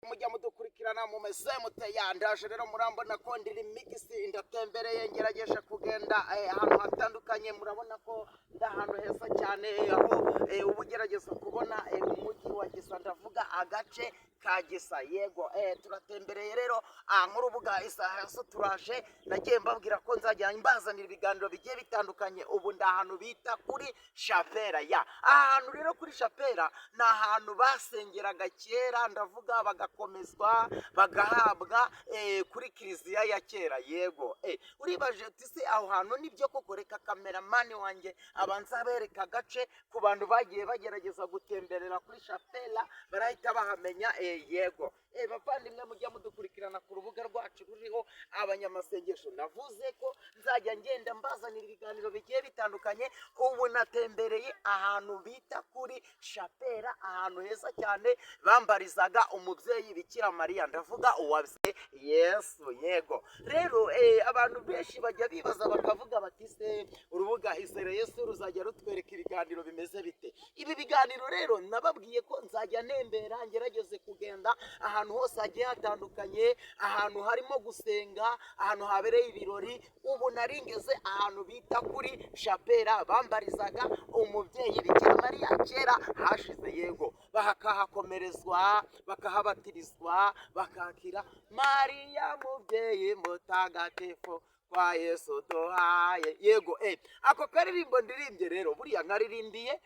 mujya mudukurikirana mumeze muteye ndaje rero murambona ko ndiri migisi ndatembereye ngerageje kugenda ahantu hatandukanye murabona ko ndahantu heza cyane aho ubugerageza kubona umujyi wa Gisa ndavuga agace ka Gisa yego turatembereye rero nk'urubuga isaha yose turaje nagiye mbabwira ko nzajya mbazanira ibiganiro bigiye bitandukanye ubu ndahantu bita kuri Chapera ya ahantu rero kuri Chapera ni ahantu basengeraga kera ndavuga bagakomezwa bagahabwa kuri kiliziya ya kera yego uribaje ati aho hantu nibyo koko reka kameramani wanjye abanza bereka agace ku bantu bagiye bagerageza gutemberera kuri Chapera barahita bahamenya yego bavandimwe mujya mudukurikirana ku rubuga rwacu ruriho abanyamasengesho navuze ko nzajya ngenda mbazanira ibiganiro bigiye bitandukanye ubu natembereye ahantu bita kuri Chapera ahantu heza cyane bambarizaga umubyeyi Bikira Mariya ndavuga uwabise Yesu yego rero abantu benshi bajya bibaza bakavuga bati se urubuga Izere Yesu ruzajya rutwereka ibiganiro bimeze bite ibi biganiro rero nababwiye ko nzajya nembera ngerageze kugenda ahantu hose hagiye hatandukanye ahantu harimo gusenga ahantu habereye ibirori ubu naringeze ahantu bita kuri Chapera bambarizaga umubyeyi Bikira Mariya kera hashize yego bakahakomerezwa bakahabatirizwa bakakira Mariya mubyeyi mutagatifu kwa Yesu duhaye yego ako karirimbo ndirimbye rero buriya nkaririmbiye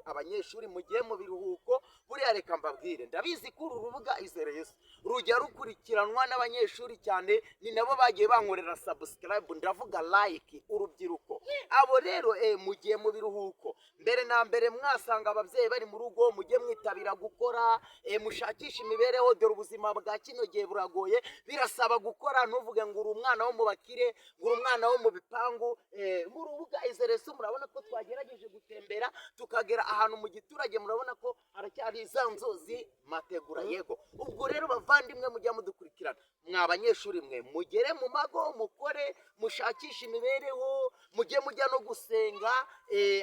abanyeshuri mugiye mu biruhuko buriya reka mbabwire ndabizi ko uru rubuga Izere Yesu rujya rukurikiranwa n'abanyeshuri cyane ni nabo bagiye bankorera subscribe ndavuga like urubyiruko abo rero mugiye mu biruhuko mbere na mbere mwasanga ababyeyi bari mu rugo mujye mwitabira gukora mushakisha imibereho dore ubuzima bwa kino gihe buragoye birasaba gukora ntuvuge ngo uri umwana wo mu bakire ngo uri umwana wo mu bipangu mu rubuga Izere Yesu murabona ko twagerageje gutembera tukagera ahantu mu giturage murabona ko haracyari za nzozi mategura yego ubwo rero bavandimwe mujya mudukurikirana mwa banyeshuri mwe mugere mu mago mukore mushakisha imibereho mujye mujya no gusenga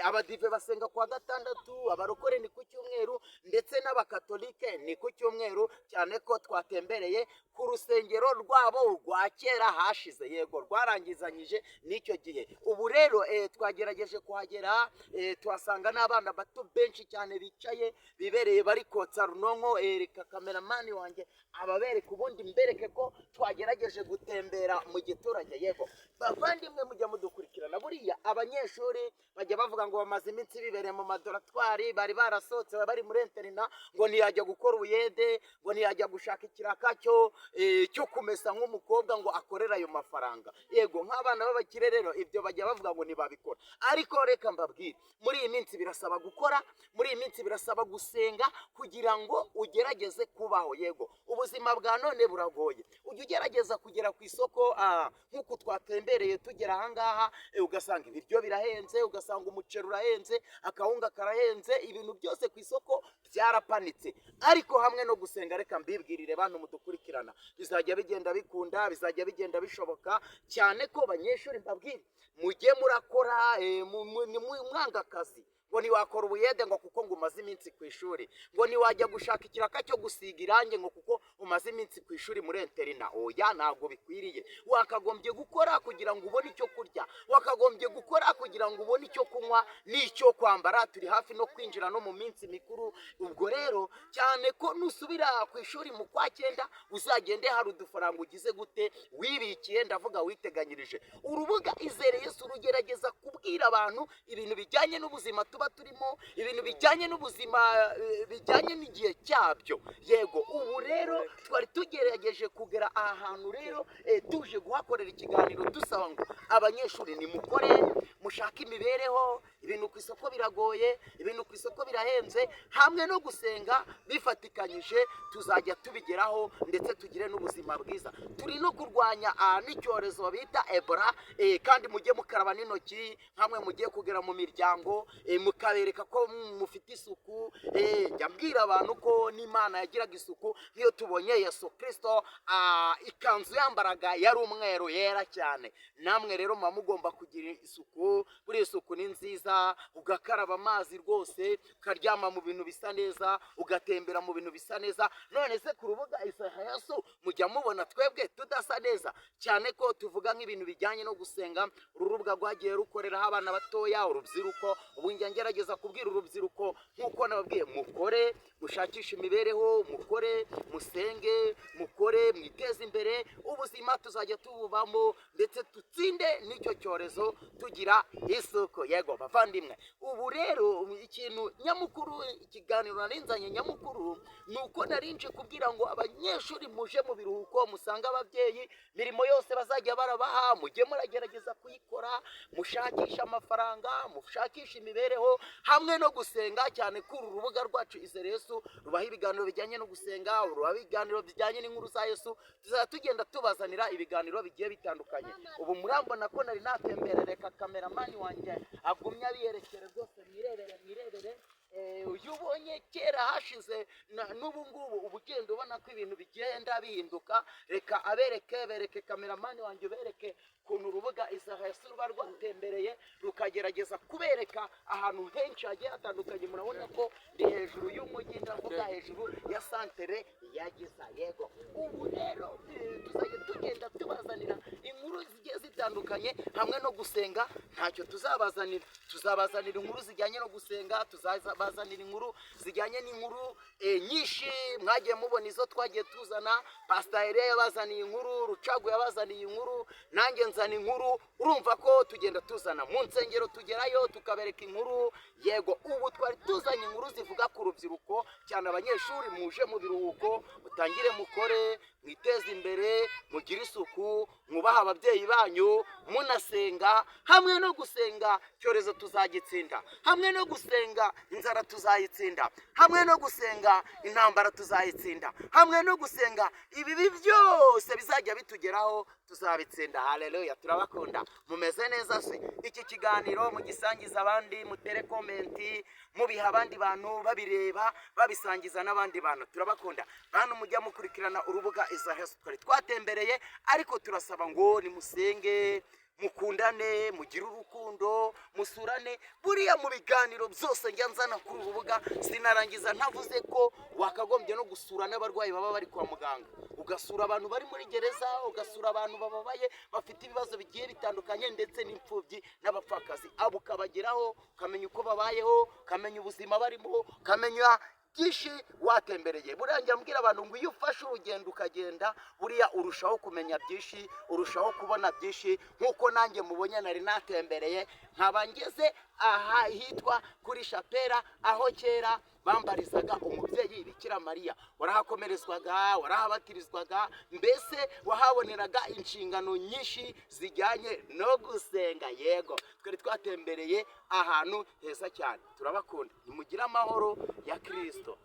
abadive basenga kwa gatandatu abarokore ni ku cyumweru ndetse n'abakatolike ni ku cyumweru cyane ko twatembereye ku rusengero rwabo rwa kera hashize yego rwarangizanyije n'icyo gihe ubu rero twagerageje kuhagera tuhasanga n'abana bato benshi cyane bicaye bibereye bari kotsa runonko reka kameramani wanjye ababereka ubundi mbereke ko twagerageje gutembera mu giturage yego bavandimwe mujya mudukurikirana buriya abanyeshuri bajya bavuga ngo bamaze iminsi bibereye mu madoratwari bari barasohotse bari muri interina ngo ntiyajya gukora ubuyede ngo ntiyajya gushaka ikiraka cyo kumesa nk'umukobwa ngo akorera ayo mafaranga yego nk'abana b'abakire rero ibyo bajya bavuga ngo ntibabikora ariko reka mbabwire muri iyi minsi birasaba gukora muri iyi minsi birasaba gusenga kugira ngo ugerageze kubaho yego ubuzima bwa none buragoye ujya ugerageza kugera ku isoko nk'uko twatembereye tugera ahangaha ugasanga ibiryo birahenze ugasanga umuceri urahenze akawunga karahenze ibintu byose ku isoko byarapanitse ariko hamwe no gusenga reka mbibwirire bantu mudukurikirana bizajya bigenda bikunda bizajya bigenda bishoboka cyane ko banyeshuri mbabwire mujye murakora mwanga akazi ngo ntiwakora ubuyede ngo kuko ngo umaze iminsi ku ishuri ngo ntiwajya gushaka ikiraka cyo gusiga irangi ngo kuko umaze iminsi ku ishuri muri interina oya ntabwo bikwiriye wakagombye gukora kugira ngo ubone icyo kurya wakagombye gukora kugira ngo ubone icyo kunywa n'icyo kwambara turi hafi no kwinjira no mu minsi mikuru ubwo rero cyane ko nusubira ku ishuri mu kwa cyenda uzagende hari udufaranga ugize gute wibikiye ndavuga witeganyirije urubuga Izere Yesu rugerageza kubwira abantu ibintu bijyanye n'ubuzima tuba turimo ibintu bijyanye n'ubuzima bijyanye n'igihe cyabyo yego ubu rero twari tugerageje kugera aha hantu rero tuje guhakorera ikiganiro dusaba ngo abanyeshuri nimukore mushaka imibereho ibintu ku isoko biragoye ibintu ku isoko birahenze hamwe no gusenga bifatikanyije tuzajya tubigeraho ndetse tugire n'ubuzima bwiza turi no kurwanya n'icyorezo bita Ebola kandi mujye mukaraba n'intoki hamwe mugiye kugera mu miryango mukabereka ko mufite isuku njya mbwira abantu ko n'Imana yagiraga isuku nk'iyo tubonye Yesu Kristo ikanzu yambaraga yari umweru yera cyane namwe rero muba mugomba kugira isuku buri isuku ni nziza neza, ugakaraba amazi rwose, ukaryama mu bintu bisa neza, ugatembera mu bintu bisa neza. None se ku rubuga Isaha Yesu mujya mubona twebwe tudasa neza, cyane ko tuvuga nk'ibintu bijyanye no gusenga. Uru rubuga rwagiye rukoreraho abana batoya, urubyiruko. Ubu njya ngerageza kubwira urubyiruko nk'uko nababwiye, mukore, mushakishe imibereho, mukore, musenge, mukore, mwiteze imbere, ubuzima tuzajya tububamo ndetse dutsinde n'icyo cyorezo tugira isuku. Yego bavandimwe, ubu rero ikintu nyamukuru, ikiganiro narinzanye nyamukuru, ni uko narinje kubwira ngo abanyeshuri muje mu biruhuko, musanga ababyeyi mirimo yose bazajya barabaha, mujye muragerageza kuyikora, mushakisha amafaranga, mushakisha imibereho hamwe no gusenga, cyane ko uru rubuga rwacu Izere Yesu rubaho ibiganiro bijyanye no gusenga, rubaho ibiganiro bijyanye n'inkuru za Yesu. Tuzajya tugenda tubazanira ibiganiro bigiye bitandukanye. Ubu murambona ko nari natembere, reka kameramani wanjye agumye abiyerekere rwose, mwirebere. Uyu ubonye kera hashize n'ubu ngubu uba ugenda ubona ko ibintu bigenda bihinduka. Reka bereke kameramani wanjye, ubereke ukuntu urubuga Isaha Yesu ruba rwatembereye, rukagerageza kubereka ahantu henshi hagiye hatandukanye. Murabona ko ndi hejuru y'umujyi, ndavuga hejuru ya santere ya Giza. Yego, ubu rero tuzajya tugenda tubazanira inkuru zigiye zitandukanye hamwe no gusenga. Ntacyo tuzabazanira inkuru zijyanye no gusenga, tuzabazanira inkuru zijyanye n'inkuru nyinshi mwagiye mubona izo twagiye tuzana. Pastor Eliya yabazaniye inkuru, Rucagu yabazaniye inkuru, nanjye nzana inkuru. Urumva ko tugenda tuzana mu nsengero, tugerayo tukabereka inkuru. Yego, ubu twari tuzanye inkuru zivuga ku rubyiruko, cyane abanyeshuri muje mu biruhuko, mutangire mukore, mwiteze imbere, mugire isuku, mwubaha ababyeyi banyu, munasenga. Hamwe no gusenga cyorezo tuzagitsinda, hamwe no gusenga inzara tuzayitsinda, hamwe no gusenga intambara tuzayitsinda, hamwe no gusenga ibibi byose bizajya bitugeraho tuzabitsinda. Haleluya, turabakunda. Mumeze neza se? Iki kiganiro mugisangiza abandi, mutere komenti, mubiha abandi bantu babireba, babisangiza n'abandi bantu. Turabakunda bantu, mujya mukurikirana urubuga Isaha Yesu. Twari twatembereye, ariko turasaba ngo nimusenge, mukundane, mugire urukundo, musurane. Buriya mu biganiro byose njya nzana kuri urubuga, sinarangiza ntavuze ko wakagombye no gusura n'abarwayi baba bari kwa muganga, ugasura abantu bari muri gereza, ugasura abantu bababaye bafite ibibazo bigiye bitandukanye, ndetse n'imfubyi n'abapfakazi. Abo ukabageraho, ukamenya uko babayeho, ukamenya ubuzima barimo, ukamenya byinshi watembereye. Buriya mbwira abantu ngo iyo ufashe urugendo ukagenda, buriya urushaho kumenya byinshi, urushaho kubona byinshi. Nk'uko nanjye mubonye nari natembereye, nkaba ngeze aha hitwa kuri Shapera, aho kera bambarizaga umubyeyi Bikira Mariya. Warahakomerezwaga, warahabatirizwaga, mbese wahaboneraga inshingano nyinshi zijyanye no gusenga. Yego, twari twatembereye ahantu heza cyane. Turabakunda, nimugire amahoro ya Kristo.